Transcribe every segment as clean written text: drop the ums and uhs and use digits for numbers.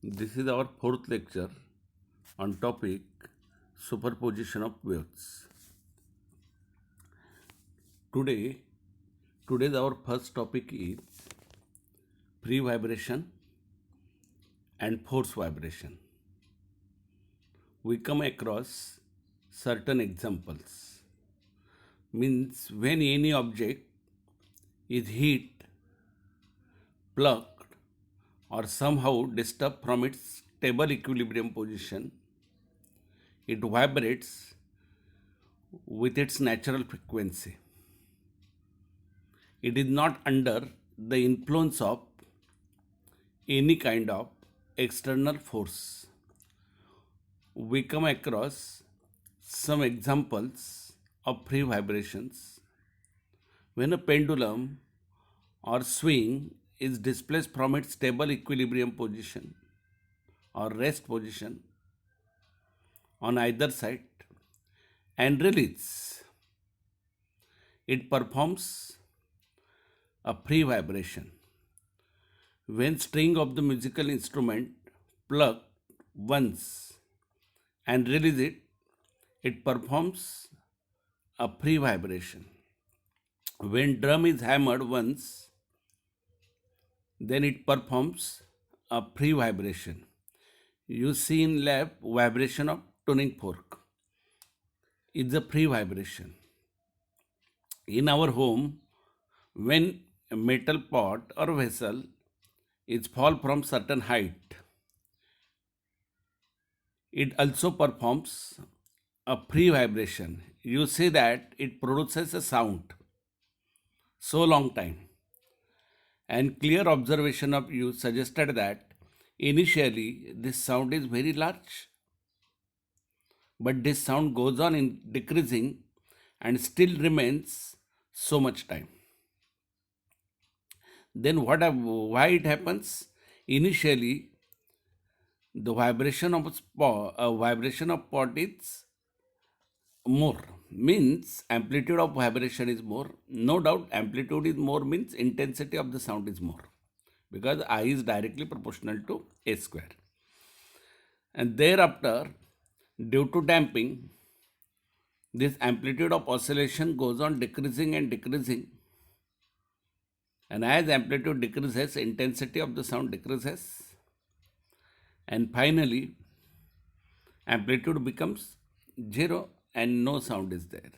This is our fourth lecture on topic superposition of waves. Today, today's our first topic is free vibration and force vibration. We come across certain examples. Means when any object is hit, plucked, or somehow disturbed from its stable equilibrium position, it vibrates with its natural frequency. It is not under the influence of any kind of external force. We come across some examples of free vibrations. When a pendulum or swing is displaced from its stable equilibrium position or rest position on either side and release, it performs a free vibration. When string of the musical instrument plucked once and release it, it performs a free vibration. When drum is hammered once, then it performs a free vibration. You see in lab vibration of tuning fork. It's a free vibration. In our home, when a metal pot or vessel is fall from certain height, it also performs a free vibration. You see that it produces a sound so long time. And clear observation of you suggested that initially this sound is very large, but this sound goes on in decreasing and still remains so much time. Then why it happens? Initially, the vibration of pot is more, means amplitude of vibration is more. No doubt amplitude is more means intensity of the sound is more, because I is directly proportional to a square. And thereafter, due to damping, this amplitude of oscillation goes on decreasing and decreasing. And as amplitude decreases, intensity of the sound decreases. And finally, amplitude becomes 0 and no sound is there.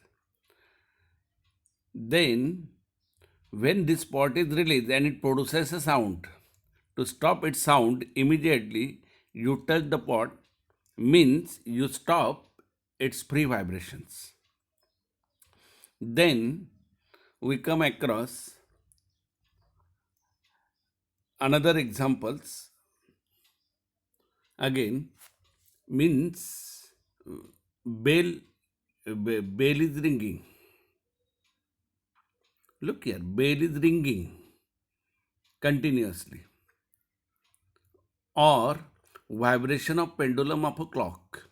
Then, when this pot is released and it produces a sound, to stop its sound immediately, you touch the pot, means you stop its free vibrations. Then we come across another examples. Again, means bell is ringing. Look here, bell is ringing continuously, or vibration of pendulum of a clock.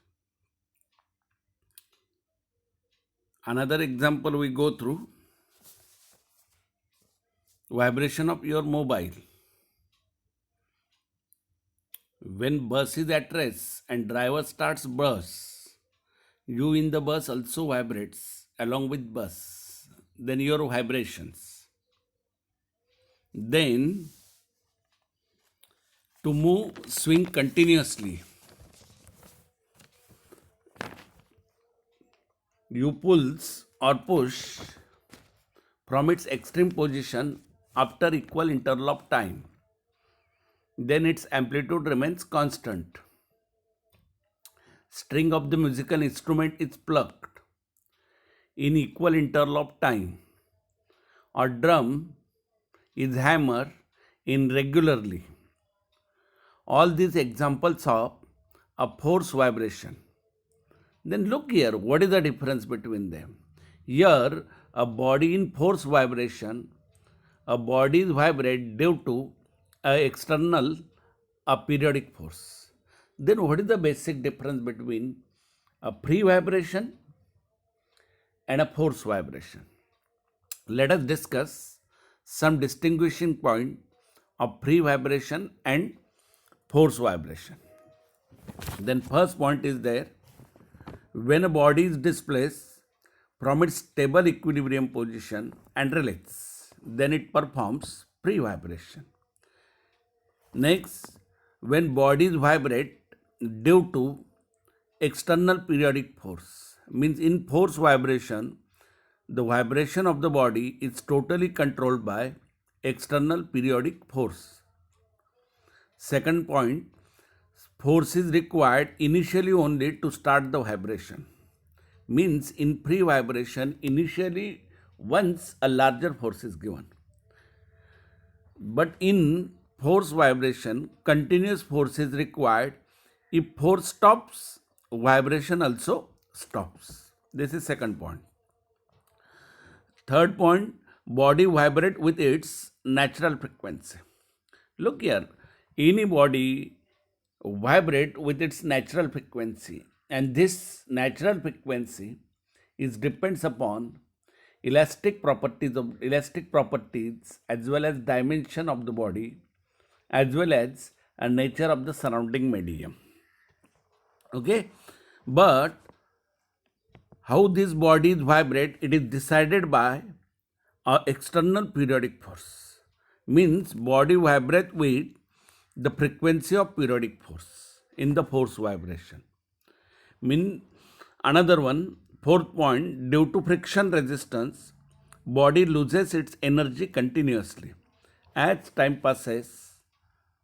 Another example we go through, vibration of your mobile. When bus is at rest and driver starts bus, you in the bus also vibrates along with bus. Then your vibrations. Then to move swing continuously, you pulls or push from its extreme position after equal interval of time. Then its amplitude remains constant. String of the musical instrument is plucked in equal interval of time, or drum is hammered in regularly. All these examples of a force vibration. Then look here, what is the difference between them? Here, a body in force vibration, a body is vibrate due to external periodic force. Then what is the basic difference between a free vibration and a force vibration? Let us discuss some distinguishing point of free vibration and force vibration. Then first point is there, when a body is displaced from its stable equilibrium position and relaxes, then it performs pre-vibration. Next, when bodies vibrate due to external periodic force, means in force vibration, the vibration of the body is totally controlled by external periodic force. Second point, force is required initially only to start the vibration. Means in pre-vibration, initially once a larger force is given. But in force vibration, continuous force is required. If force stops, vibration also stops. This is second point. Third point, body vibrate with its natural frequency. Look here, any body vibrate with its natural frequency, and this natural frequency is depends upon elastic properties as well as dimension of the body as well as a nature of the surrounding medium. Okay, but how these bodies vibrate, it is decided by a external periodic force. Means body vibrate with the frequency of periodic force in the force vibration. Mean another one, fourth point, due to friction resistance, body loses its energy continuously. As time passes,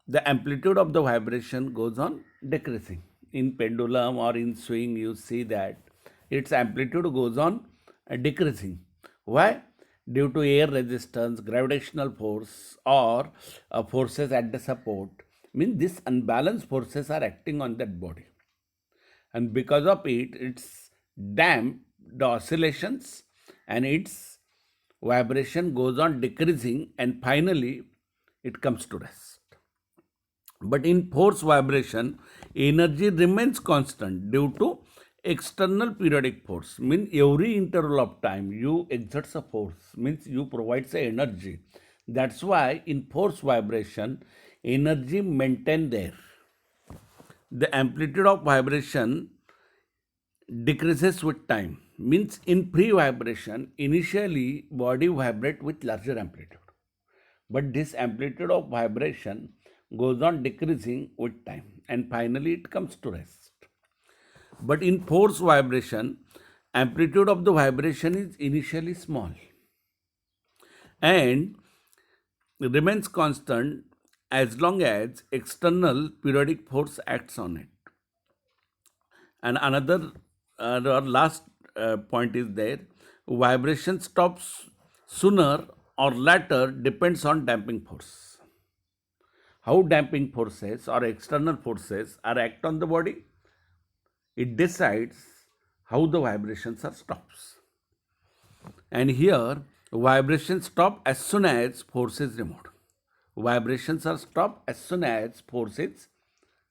the amplitude of the vibration goes on decreasing. In pendulum or in swing, you see that its amplitude goes on decreasing. Why? Due to air resistance, gravitational force, or forces at the support. Means these unbalanced forces are acting on that body. And because of it, it's damped the oscillations and its vibration goes on decreasing and finally it comes to rest. But in force vibration, energy remains constant due to external periodic force. Means every interval of time you exert a force, means you provide the energy. That's why in force vibration, energy maintained there. The amplitude of vibration decreases with time. Means in pre-vibration, initially body vibrate with larger amplitude. But this amplitude of vibration goes on decreasing with time and finally it comes to rest. But in force vibration, amplitude of the vibration is initially small and remains constant as long as external periodic force acts on it. And another last point is there, vibration stops sooner or later depends on damping force. How damping forces or external forces are act on the body, it decides how the vibrations are stops. And here vibrations stop as soon as force is removed. Vibrations are stopped as soon as forces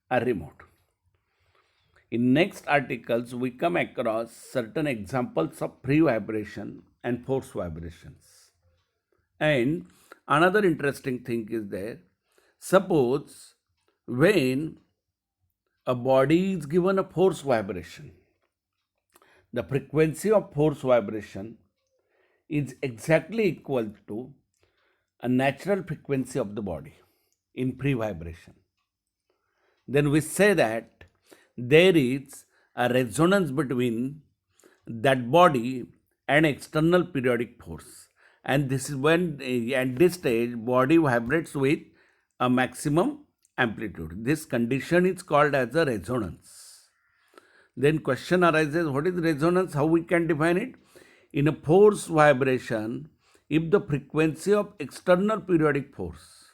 are removed. In next articles, we come across certain examples of pre-vibration and force vibrations. And another interesting thing is there, suppose when a body is given a force vibration, the frequency of force vibration is exactly equal to a natural frequency of the body in pre-vibration. Then we say that there is a resonance between that body and external periodic force. And this is when at this stage body vibrates with a maximum amplitude. This condition is called as a resonance. Then question arises, what is resonance? How we can define it? In a force vibration, if the frequency of external periodic force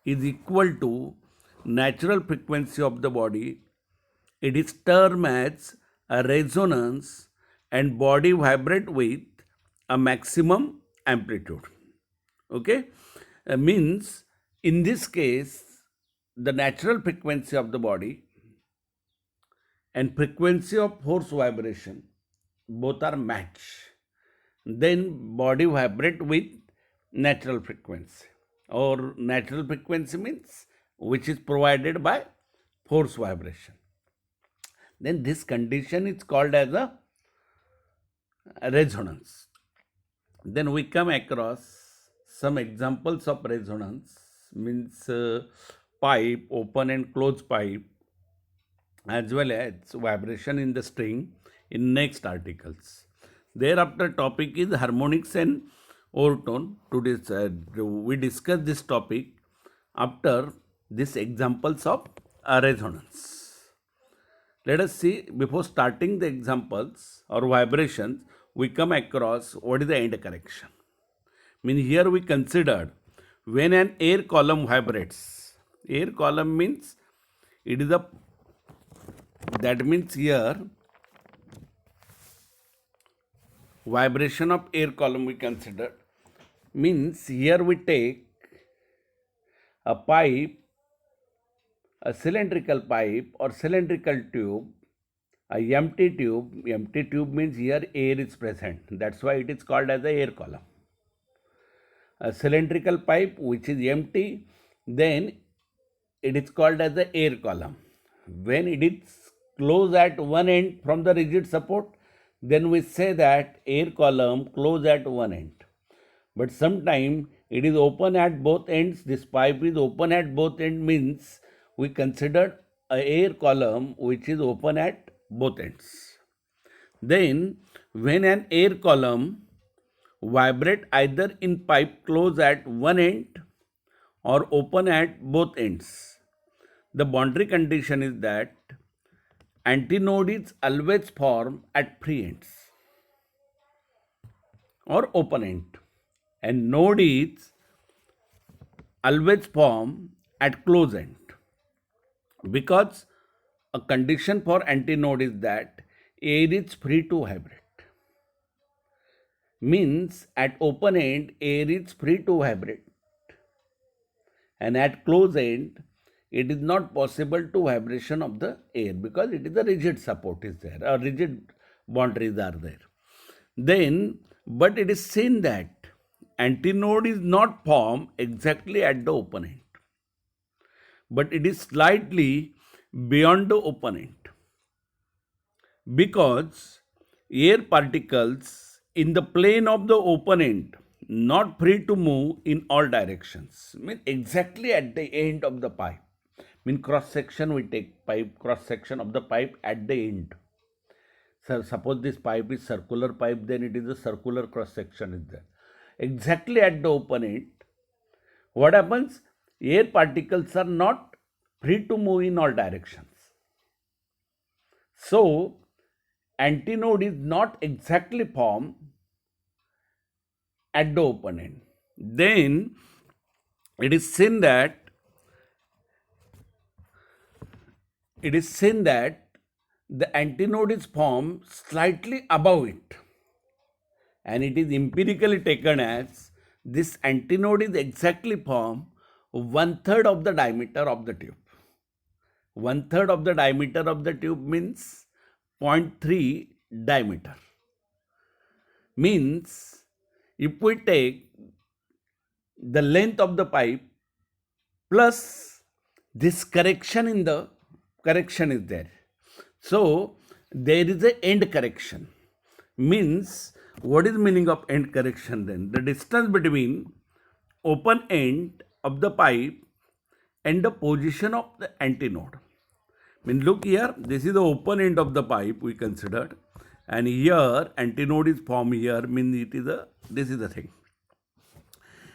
is equal to natural frequency of the body, it is termed as a resonance and body vibrate with a maximum amplitude. Okay, means in this case the natural frequency of the body and frequency of force vibration both are matched. Then body vibrate with natural frequency, or natural frequency means which is provided by force vibration. Then this condition is called as a resonance. Then we come across some examples of resonance, means pipe, open and close pipe, as well as vibration in the string in next articles. Thereafter topic is harmonics and overtone. Today we discuss this topic after these examples of resonance. Let us see, before starting the examples or vibrations, we come across what is the end correction. Here we considered when an air column vibrates. Air column means it is that means here vibration of air column we consider. Means here we take a pipe, a cylindrical pipe or cylindrical tube, a empty tube. Empty tube means here air is present. That's why it is called as the air column. A cylindrical pipe which is empty, then it is called as the air column. When it is closed at one end from the rigid support, then we say that air column closed at one end. But sometimes it is open at both ends. This pipe is open at both ends, means we consider a air column which is open at both ends. Then when an air column vibrate either in pipe closed at one end or open at both ends, the boundary condition is that antinode is always formed at free ends or open end, and node is always formed at close end, because a condition for antinode is that air is free to vibrate. Means at open end air is free to vibrate, and at close end it is not possible to vibration of the air, because it is a rigid support is there, or rigid boundaries are there. Then, but it is seen that antinode is not formed exactly at the open end, but it is slightly beyond the open end, because air particles in the plane of the open end not free to move in all directions. Mean exactly at the end of the pipe. Mean cross section, we take pipe, cross section of the pipe at the end. So suppose this pipe is circular pipe, then it is a circular cross section is there. Exactly at the open end, what happens? Air particles are not free to move in all directions. So antinode is not exactly formed at the open end. Then it is seen that the antinode is formed slightly above it, and it is empirically taken as this antinode is exactly formed 1/3 of the diameter of the tube. 1/3 of the diameter of the tube means 0.3 diameter. Means if we take the length of the pipe plus this correction in the correction is there, so there is a end correction. Means what is meaning of end correction then? The distance between open end of the pipe and the position of the antinode. Look here, this is the open end of the pipe we considered, and here antinode is formed here, this is the thing.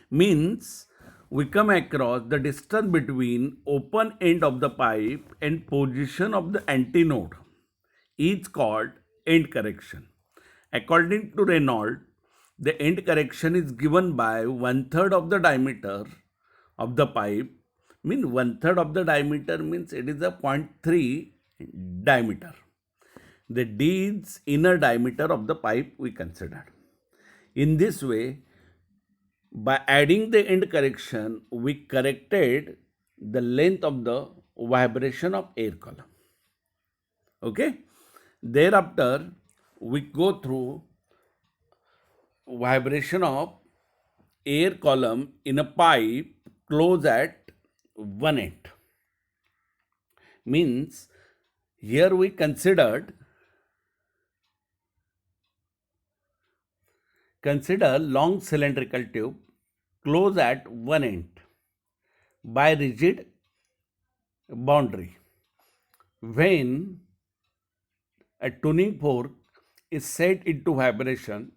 Means we come across the distance between open end of the pipe and position of the antinode is called end correction. According to Reynolds, the end correction is given by 1/3 of the diameter of the pipe. 1/3 of the diameter means it is a 0.3 diameter. The D is inner diameter of the pipe we considered. In this way, by adding the end correction, we corrected the length of the vibration of air column. Okay. Thereafter, we go through vibration of air column in a pipe closed at one end. Means here we consider long cylindrical tube closed at one end by rigid boundary. When a tuning fork is set into vibration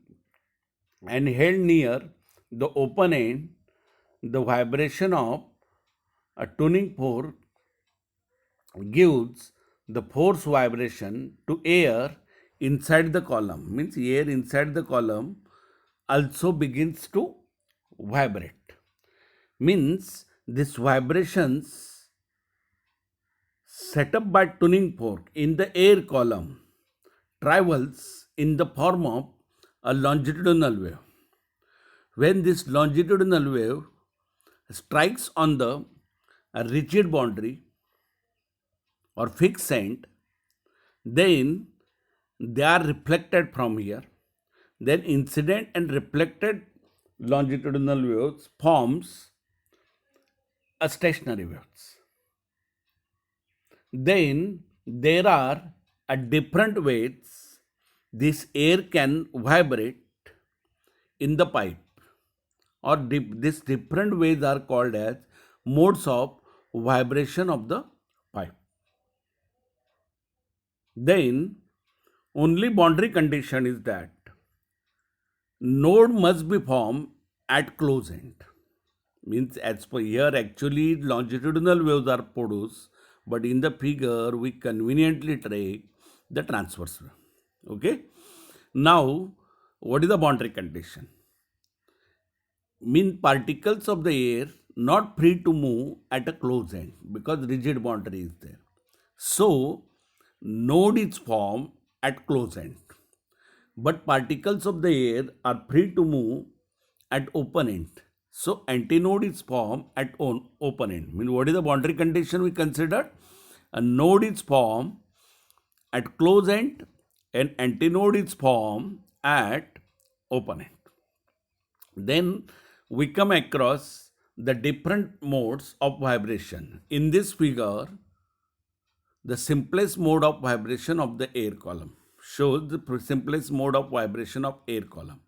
and held near the open end, the vibration of a tuning fork gives the force vibration to air inside the column. Means air inside the column also begins to vibrate. Means this vibrations set up by tuning fork in the air column travels in the form of a longitudinal wave. When this longitudinal wave strikes on the rigid boundary or fixed end, then they are reflected from here. Then incident and reflected longitudinal waves forms a stationary waves. Then there are a different ways this air can vibrate in the pipe, or these different ways are called as modes of vibration of the pipe. Then only boundary condition is that node must be formed at close end. Means as per here actually longitudinal waves are produced, but in the figure we conveniently take the transverse wave. Okay. Now what is the boundary condition? Mean particles of the air not free to move at a close end because rigid boundary is there. So node is formed at close end, but particles of the air are free to move at open end. So antinode is formed at open end. Mean what is the boundary condition we considered? A node is formed at close end and antinode is formed at open end. Then we come across the different modes of vibration. In this figure, the simplest mode of vibration of the air column shows the simplest mode of vibration of air column.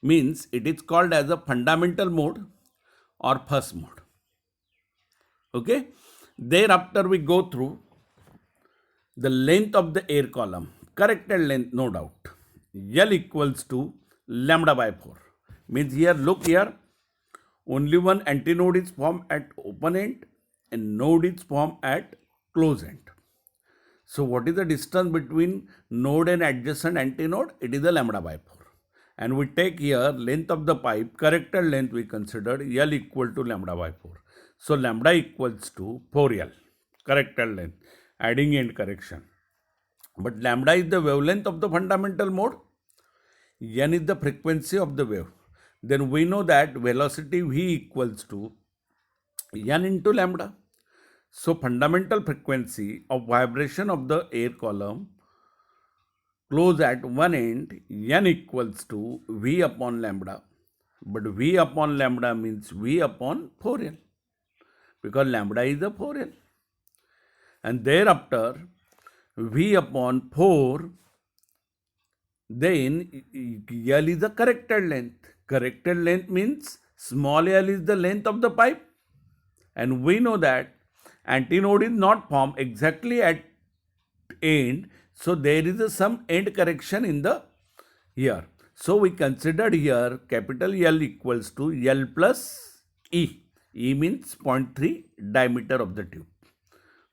Means it is called as a fundamental mode or first mode. Okay. Thereafter we go through the length of the air column. Corrected length, no doubt. L equals to lambda by 4. Means here, look here, only one antinode is formed at open end and node is formed at close end. So what is the distance between node and adjacent antinode? It is the lambda by 4. And we take here length of the pipe, corrected length we considered L equal to lambda by 4. So lambda equals to 4L, corrected length, adding end correction. But lambda is the wavelength of the fundamental mode, N is the frequency of the wave. Then we know that velocity V equals to N into lambda. So fundamental frequency of vibration of the air column close at one end, N equals to V upon lambda. But V upon lambda means V upon 4L, because lambda is the 4L. And thereafter V upon 4, then L is the corrected length. Corrected length means small l is the length of the pipe. And we know that antinode is not formed exactly at end. So there is some end correction in the here. So we considered here capital L equals to L plus E. E means 0.3 diameter of the tube.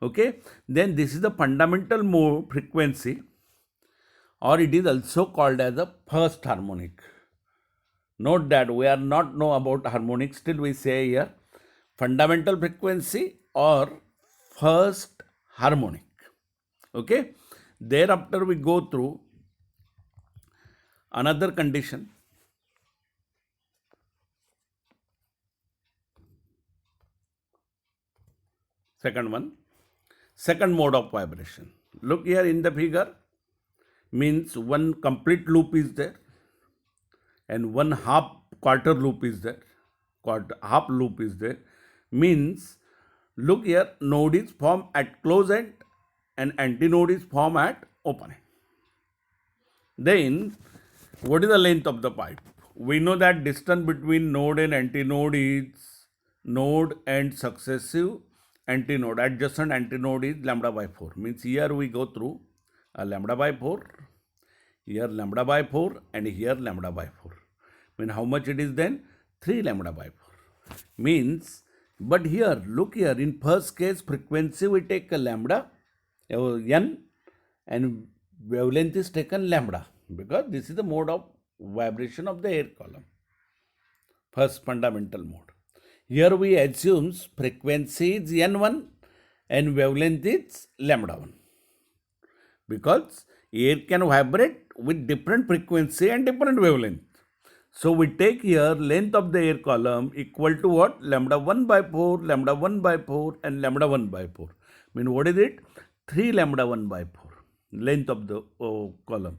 Okay. Then this is the fundamental mode frequency, or it is also called as a first harmonic. Note that we are not know about harmonics, still we say here fundamental frequency or first harmonic. Okay. Thereafter we go through another condition. Second one, second mode of vibration. Look here in the figure, means one complete loop is there and one quarter loop is there, half loop is there. Means Look here, node is formed at close end and antinode is formed at open end. Then, what is the length of the pipe? We know that distance between node and antinode is node and successive antinode. Adjacent antinode is lambda by 4. Means here we go through a lambda by 4, here lambda by 4 and here lambda by 4. Mean how much it is then? 3 lambda by 4. Means, but here, look here, in first case frequency we take a lambda, n, and wavelength is taken lambda, because this is the mode of vibration of the air column, first fundamental mode. Here we assume frequency is n1 and wavelength is lambda 1, because air can vibrate with different frequency and different wavelength. So we take here length of the air column equal to what? Lambda 1 by 4, lambda 1 by 4 and lambda 1 by 4. Mean what is it? 3 lambda 1 by 4, length of the column.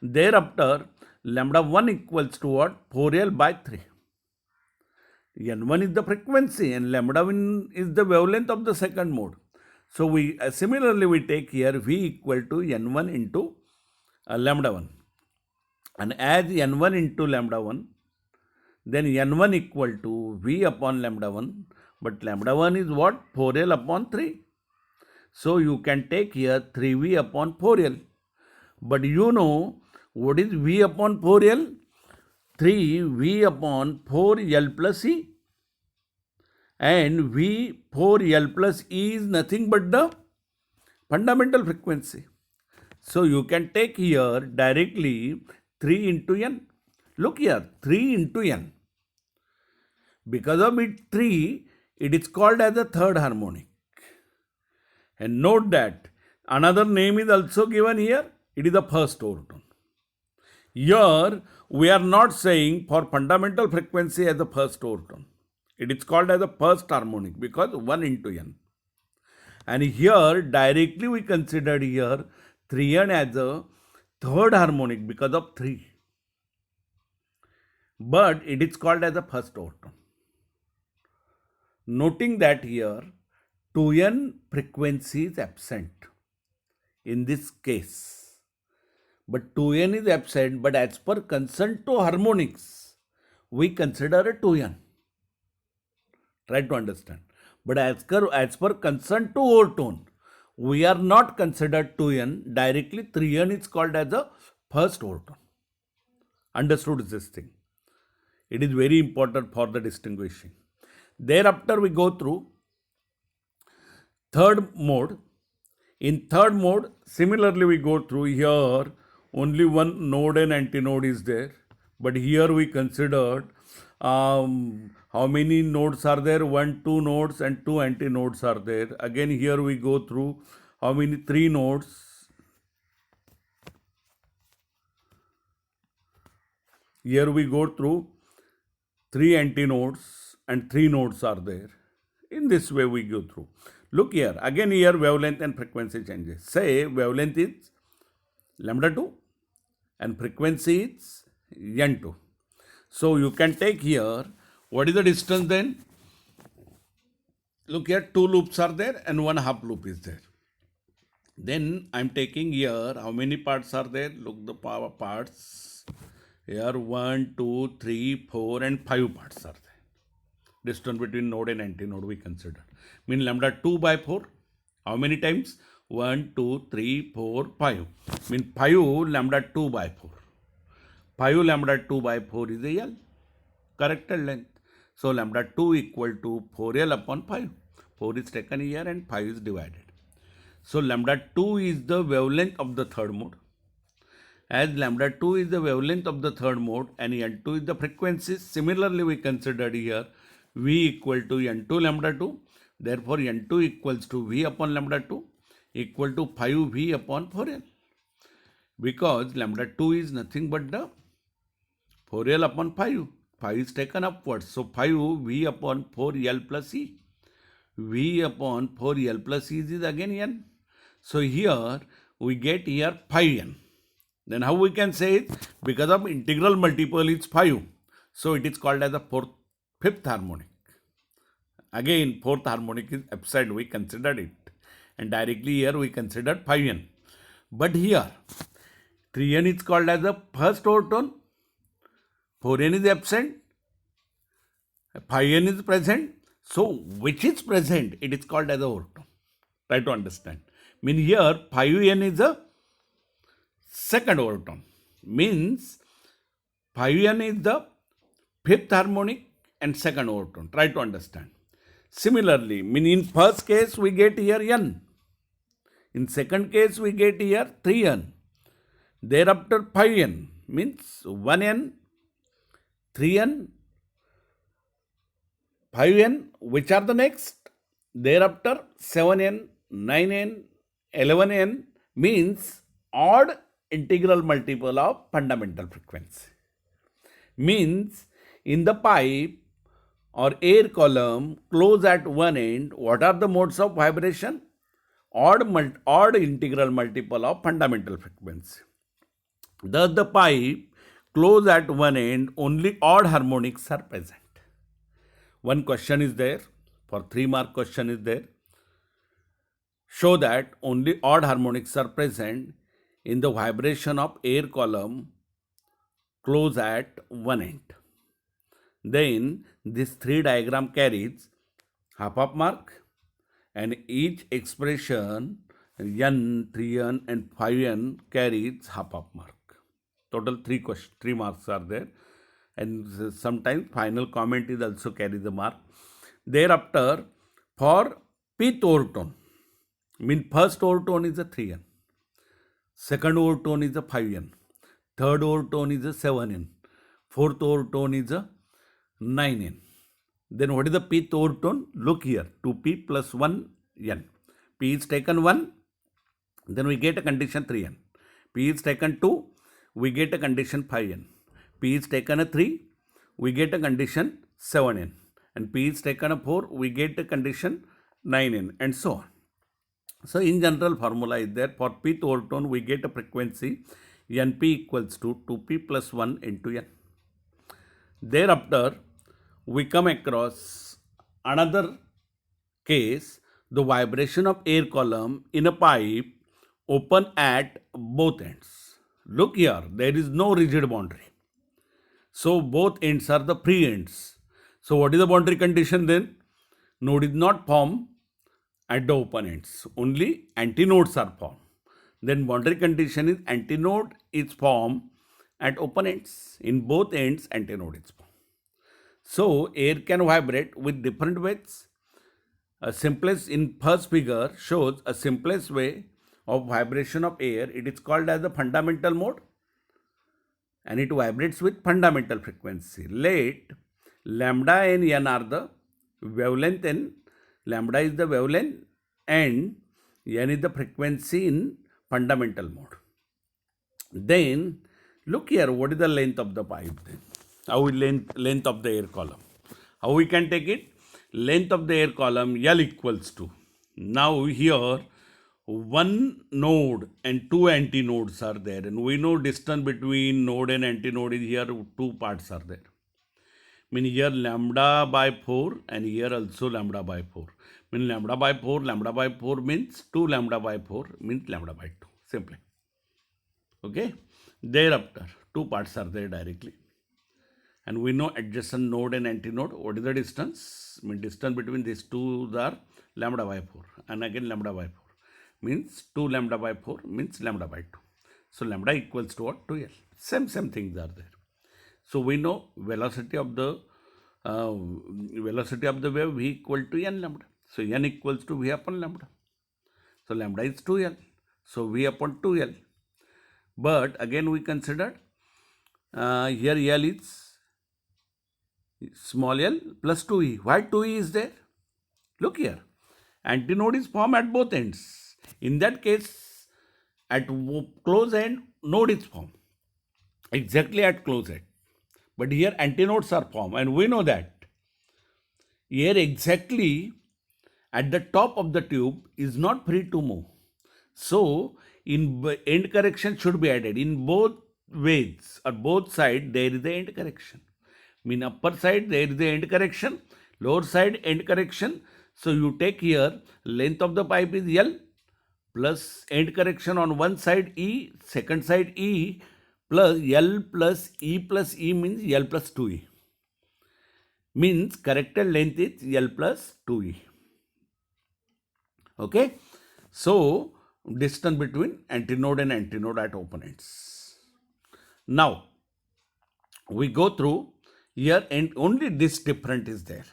Thereafter, lambda 1 equals to what? 4L by 3. N1 is the frequency and lambda 1 is the wavelength of the second mode. So we similarly we take here V equal to N1 into lambda 1. And as N1 into lambda 1, then N1 equal to V upon lambda 1. But lambda 1 is what? 4L upon 3. So you can take here 3V upon 4L. But you know what is V upon 4L? 3V upon 4L plus E. And V 4L plus E is nothing but the fundamental frequency. So you can take here directly 3 into N. Look here, 3 into N. Because of it 3, it is called as a third harmonic. And note that another name is also given here. It is the first overtone. Here we are not saying for fundamental frequency as the first overtone. It is called as a first harmonic because 1 into N. And here directly we considered here 3N as a third harmonic because of 3. But it is called as a first overtone. Noting that here 2N frequency is absent in this case. But 2N is absent, but as per consent to harmonics, we consider a 2N. Try to understand. But as per consent to overtone, we are not considered 2N. Directly 3N is called as a first overtone. Understood this thing? It is very important for the distinguishing. Thereafter we go through third mode. In third mode, similarly we go through here, only one node and antinode is there. But here we considered how many nodes are there? 1, 2 nodes and 2 antinodes are there. Again here we go through how many? 3 nodes. Here we go through 3 antinodes and 3 nodes are there. In this way we go through. Look here, again here wavelength and frequency changes. Say wavelength is lambda 2 and frequency is N2. So you can take here, what is the distance then? Look here, 2 loops are there and 1 half loop is there. Then I am taking here, how many parts are there? Look the power parts. Here 1, 2, 3, 4 and 5 parts are there. Distance between node and antinode we consider. Mean lambda 2 by 4. How many times? 1, 2, 3, 4, 5. Mean 5 lambda 2 by 4. 5 lambda 2 by 4 is a L. Corrected length. So lambda 2 equal to 4L upon 5. 4 is taken here and 5 is divided. So lambda 2 is the wavelength of the third mode. As lambda 2 is the wavelength of the third mode and N2 is the frequency, similarly we considered here V equal to N2 lambda 2. Therefore N2 equals to V upon lambda 2 equal to 5V upon 4L. Because lambda 2 is nothing but the 4L upon 5. 5 is taken upwards. So 5V upon 4L plus E. V upon 4L plus E is again N. So here we get here 5N. Then how we can say it? Because of integral multiple is 5. So it is called as a fifth harmonic. Again, fourth harmonic is absent, we considered it. And directly here we considered 5n. But here, 3n is called as the first overtone, 4n is absent, 5n is present. So, which is present, it is called as the overtone. Try to understand. Mean here, 5n is a second overtone. Means 5n is the fifth harmonic and second overtone. Try to understand. Similarly, mean in first case we get here n. In second case we get here 3n. Thereafter 5n means 1n, 3n, 5n, which are the next? Thereafter 7n, 9n, 11n means odd integral multiple of fundamental frequency. Means in the pipe or air column close at one end, what are the modes of vibration? Odd integral multiple of fundamental frequency. Thus the pipe close at one end, only odd harmonics are present. One question is there, for 3 mark question is there. Show that only odd harmonics are present in the vibration of air column close at one end. Then this 3 diagram carries half of mark, and each expression n, 3n and 5n carries half of mark. Total 3 marks are there, and sometimes final comment is also carry the mark. Thereafter, for pth overtone, mean first overtone is a 3n, second overtone is a 5n, third overtone is a 7n, fourth overtone is a 9n. Then what is the pth overtone? Look here, 2p plus 1n. P is taken 1, then we get a condition 3n. P is taken 2, we get a condition 5n. P is taken a 3, we get a condition 7n. And P is taken a 4, we get a condition 9n, and so on. So in general formula is there, for pth overtone we get a frequency np equals to 2p plus 1 into n. Thereafter, we come across another case, the vibration of air column in a pipe open at both ends. Look here, there is no rigid boundary. So both ends are the free ends. So what is the boundary condition then? Node is not formed at the open ends. Only antinodes are formed. Then boundary condition is antinode is formed at open ends. In both ends, antinode is formed. So air can vibrate with different ways. A simplest in first figure shows a simplest way of vibration of air. It is called as the fundamental mode, and it vibrates with fundamental frequency. Let lambda and n are the wavelength, and lambda is the wavelength and n is the frequency in fundamental mode. Then look here, what is the length of the pipe then? How is length of the air column? How we can take it? Length of the air column L equals to. Now here one node and 2 antinodes are there, and we know distance between node and antinode is here 2 parts are there. Mean here lambda by 4 and here also lambda by 4. Mean lambda by 4 means 2 lambda by 4 means lambda by 2 simply. Okay. Thereafter 2 parts are there directly. And we know adjacent node and antinode. What is the distance? Mean distance between these two are lambda by 4 and again lambda by 4. Means 2 lambda by 4 means lambda by 2. So lambda equals to what? 2L. Same things are there. So we know velocity of the wave V equal to n lambda. So n equals to V upon lambda. So lambda is 2L. So V upon 2L. But again we considered here L is small l plus 2e. Why 2e is there? Look here. Antinode is formed at both ends. In that case, at close end, node is formed. Exactly at close end. But here antinodes are formed, and we know that here exactly at the top of the tube is not free to move. So in end correction should be added. In both ways or both sides there is the end correction. Mean upper side there is the end correction, lower side end correction. So you take here length of the pipe is L plus end correction on one side E, second side E plus L plus E means L plus 2E. Means corrected length is L plus 2E. Okay. So distance between antinode and antinode at opponents. Now we go through here and only this difference is there.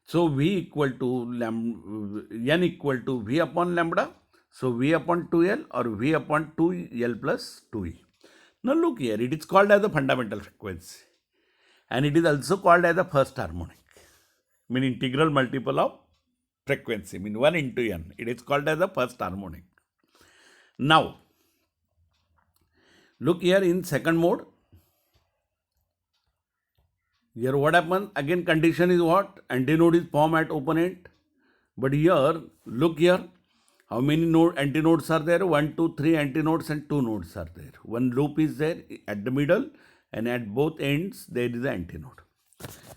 So V equal to N equal to V upon lambda. So V upon 2L or V upon 2L plus 2E. Now look here, it is called as the fundamental frequency. And it is also called as the first harmonic. Mean integral multiple of frequency. Mean 1 into N. It is called as the first harmonic. Now, look here in second mode. Here what happens? Again condition is what? Antinode is formed at opponent. But here, look here. How many antinodes are there? 1, 2, 3 antinodes and 2 nodes are there. One loop is there at the middle and at both ends there is an antinode.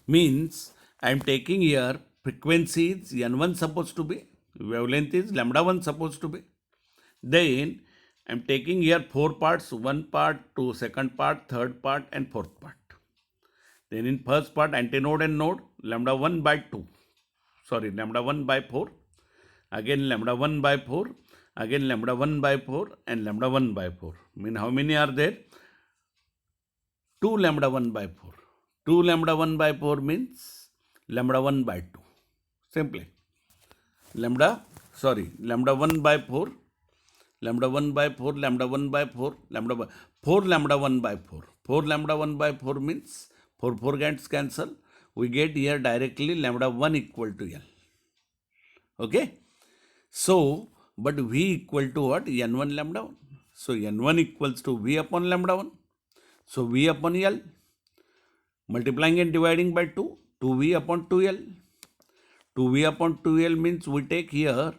Means I am taking here frequency is N1 supposed to be, wavelength is lambda 1 supposed to be. Then I am taking here 4 parts, 1 part, 2 second part, third part and fourth part. Then in first part antinode and node lambda 1 by 2, lambda 1 by 4. Again lambda 1 by 4, again lambda 1 by 4 and lambda 1 by 4. Mean how many are there? 2 lambda 1 by 4. 2 lambda 1 by 4 means lambda 1 by 2. Simply. Lambda 1 by 4, lambda 1 by 4, lambda 1 by 4, 4 lambda 1 by 4. 4 lambda 1 by 4 means 4 gets cancel. We get here directly lambda 1 equal to L. Okay. So, but V equal to what? N1 lambda 1. So, N1 equals to V upon lambda 1. So, V upon L. Multiplying and dividing by 2. 2V upon 2L. 2V upon 2L means we take here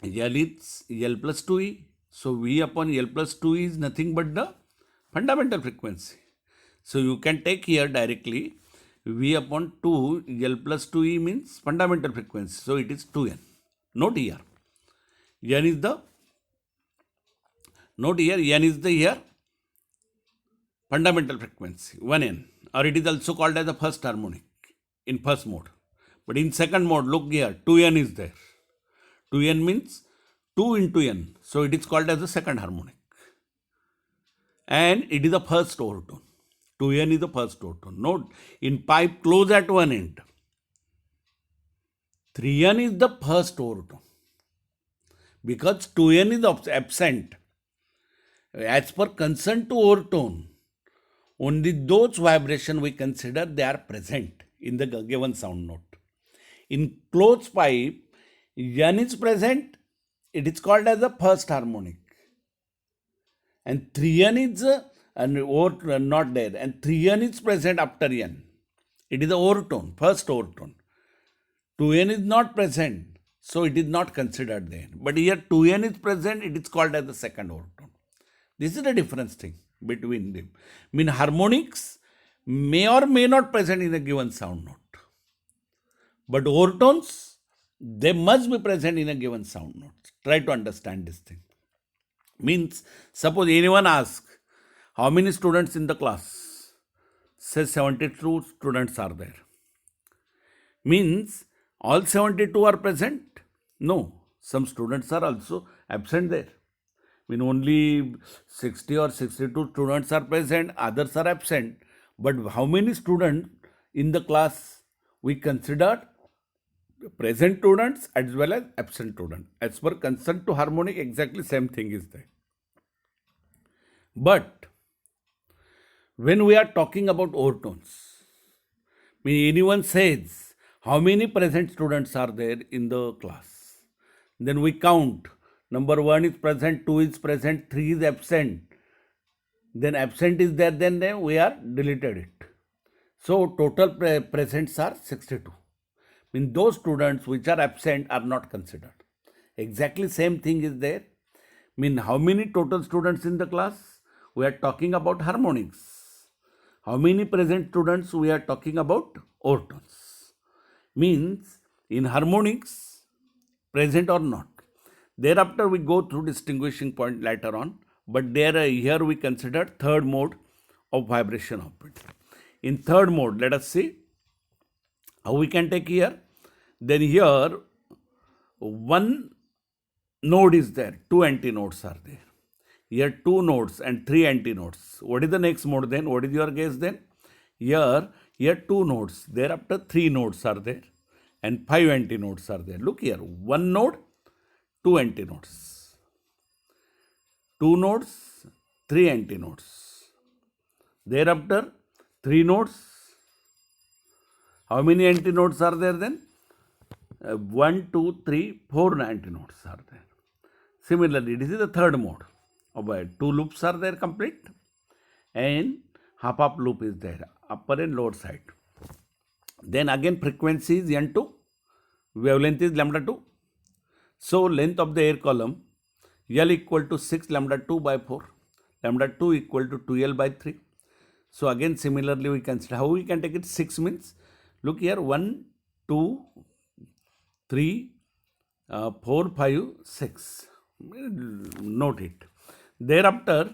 L is L plus 2E. So, V upon L plus 2E is nothing but the fundamental frequency. So, you can take here directly V upon 2 L plus 2E means fundamental frequency. So, it is 2N. Note here, N is the here fundamental frequency, 1N, or it is also called as the first harmonic in first mode. But in second mode, look here, 2N is there. 2N means 2 into N. So it is called as the second harmonic. And it is the first overtone. 2N is the first overtone. Note, in pipe close at one end, 3N is the first overtone. Because 2N is absent. As per consent to overtone, only those vibrations we consider they are present in the given sound note. In closed pipe, N is present, it is called as the first harmonic. And 3N is not there. And 3N is present after N. It is the overtone, first overtone. 2N is not present, so it is not considered there. But here 2N is present, it is called as the second overtone. This is the difference thing between them. Mean harmonics may or may not present in a given sound note. But overtones, they must be present in a given sound note. Try to understand this thing. Means, suppose anyone asks, how many students in the class? Say 72 students are there. Means, all 72 are present? No, some students are also absent there. Mean only 60 or 62 students are present, others are absent. But how many students in the class we consider present students as well as absent students? As per consent to harmonic, exactly same thing is there. But when we are talking about overtones, mean anyone says, how many present students are there in the class? Then we count. Number 1 is present, 2 is present, 3 is absent. Then absent is there, then we are deleted it. So total presents are 62. Mean those students which are absent are not considered. Exactly same thing is there. Mean how many total students in the class? We are talking about harmonics. How many present students? We are talking about overtones. means in harmonics present or not. Thereafter we go through distinguishing point later on, but here we consider third mode of vibration of it. In third mode, let us see how we can take here. Then here one node is there, two antinodes are there. Here two nodes and three antinodes. What is the next mode then? What is your guess then? Here two nodes, thereafter three nodes are there and five antinodes are there. Look here, one node, two antinodes. Two nodes, three antinodes. Thereafter three nodes. How many antinodes are there then? 1, 2, 3, 4 antinodes are there. Similarly, this is the third mode. Two loops are there complete and half loop is there, upper and lower side. Then again frequency is N2, wavelength is lambda 2. So length of the air column L equal to 6 lambda 2 by 4, lambda 2 equal to 2L by 3. So again similarly we consider how we can take it. 6 means, look here, 1, 2, 3, 4, 5, 6. Note it. Thereafter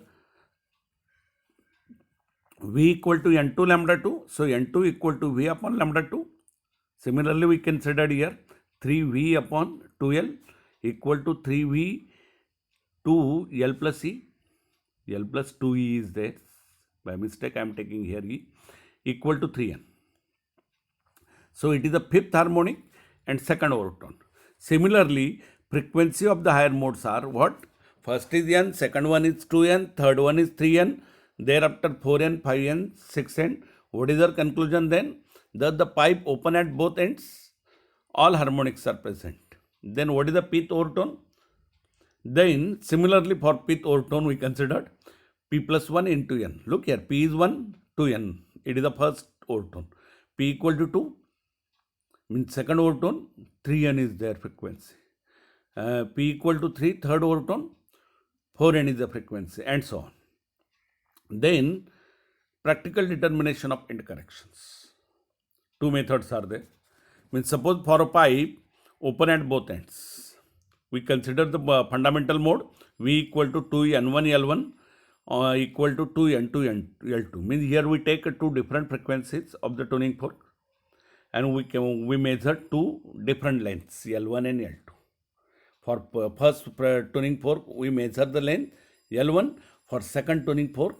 V equal to N2 lambda 2. So N2 equal to V upon lambda 2. Similarly we considered here 3V upon 2L equal to 3V 2L plus E. L plus 2E is there. By mistake I am taking here E equal to 3N. So it is the fifth harmonic and second overtone. Similarly, frequency of the higher modes are what? First is N, second one is 2N, third one is 3N, thereafter 4N, 5N, 6N. What is our conclusion then? That the pipe open at both ends, all harmonics are present. Then what is the pith overtone? Then similarly for pith overtone we considered P plus 1 into N. Look here, P is 1 to N. It is the first overtone. P equal to 2 means second overtone, 3N is their frequency. P equal to 3, third overtone, 4N is the frequency, and so on. Then practical determination of end corrections. Two methods are there. Means suppose for a pipe open at both ends, we consider the fundamental mode V equal to 2N1 L1 equal to 2N2 L2. Means here we take two different frequencies of the tuning fork and we measure two different lengths L1 and L2. For first tuning fork we measure the length L1. For second tuning fork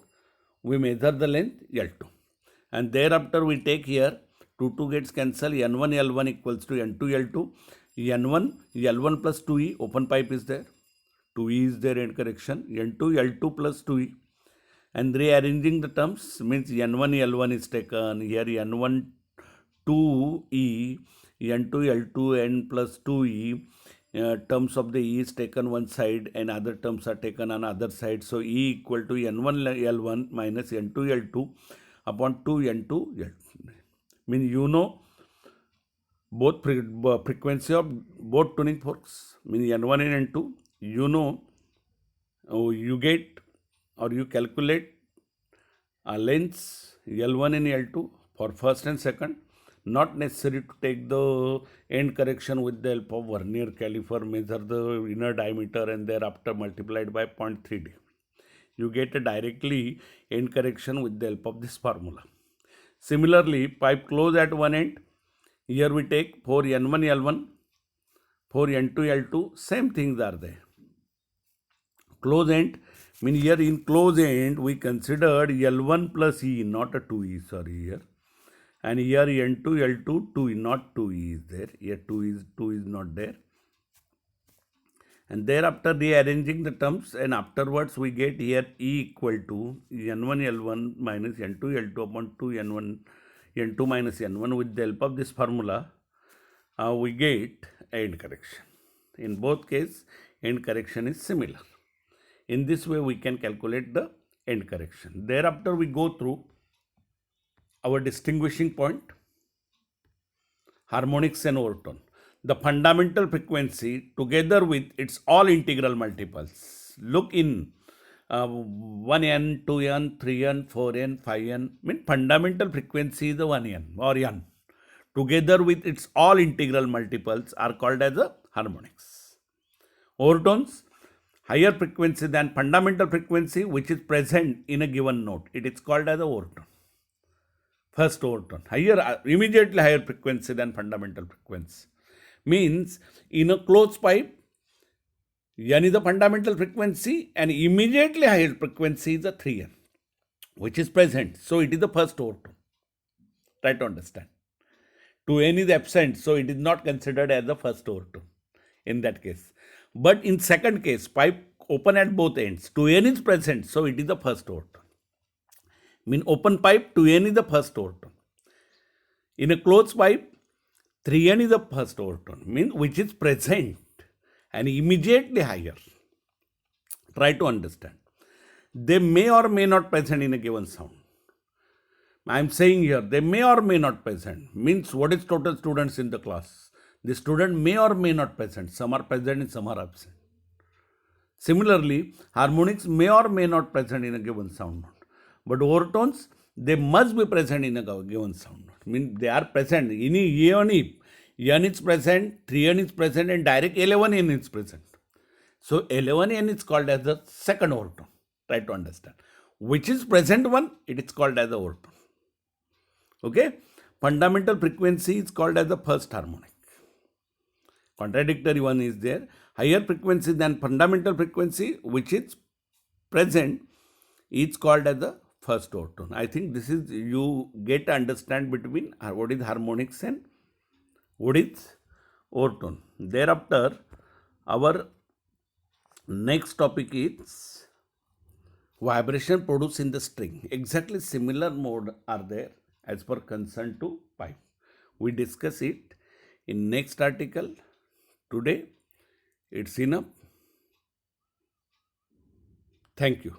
we measure the length L2. And thereafter we take here two gets cancel, N1 L1 equals to N2 L2. N1 L1 plus 2E, open pipe is there, 2E is there, end correction, N2 L2 plus 2E. And rearranging the terms means N1 L1 is taken here, N1 2E, N2 L2 N plus 2E. Terms of the E is taken one side and other terms are taken on other side. So E equal to N1 L1 minus N2 L2 upon 2 N2 L2. Means you know both frequency of both tuning forks, means N1 and N2. You know, you get or you calculate lengths L1 and L2 for first and second. Not necessary to take the end correction with the help of vernier caliper, measure the inner diameter and thereafter multiplied by 0.3D. You get a directly end correction with the help of this formula. Similarly, pipe close at one end, here we take 4N1 L1, 4N2 L2, same things are there. Close end, means here in close end we considered L1 plus E, not a 2E, sorry here. And here N2 L2 2E, not 2E is there, here 2 is not there. And thereafter rearranging the terms, and afterwards we get here E equal to N1 L1 minus N2 L2 upon 2 N2 minus N1. With the help of this formula we get end correction. In both cases end correction is similar. In this way we can calculate the end correction. Thereafter we go through our distinguishing point, harmonics and overtone. The fundamental frequency together with its all integral multiples. Look in 1N, 2N, 3N, 4N, 5N. Mean fundamental frequency is the 1N or N. together with its all integral multiples are called as a harmonics. Overtones, higher frequency than fundamental frequency which is present in a given note. It is called as a overtone. First overtone, immediately higher frequency than fundamental frequency. Means in a closed pipe, N is the fundamental frequency and immediately higher frequency is a 3N, which is present. So it is the first overtone. Try to understand. 2N is absent, so it is not considered as the first overtone in that case. But in second case, pipe open at both ends, 2N is present, so it is the first overtone. Mean open pipe, 2N is the first overtone. In a closed pipe, 3N is the first overtone, means which is present and immediately higher. Try to understand. They may or may not present in a given sound. I am saying here, they may or may not present. Means what is total students in the class? The student may or may not present. Some are present and some are absent. Similarly, harmonics may or may not present in a given sound note. But overtones, they must be present in a given sound note. Means they are present. Even if N is present, 3N is present, and direct 11N is present. So 11N is called as the second overtone. Try to understand. Which is present one, it is called as the overtone. Okay? Fundamental frequency is called as the first harmonic. Contradictory one is there. Higher frequency than fundamental frequency, which is present, is called as the first overtone. I think this is, you get to understand between what is harmonics and what is overtone. Thereafter, our next topic is vibration produced in the string. Exactly similar mode are there as per concern to pipe. We discuss it in next article. Today, it's enough. Thank you.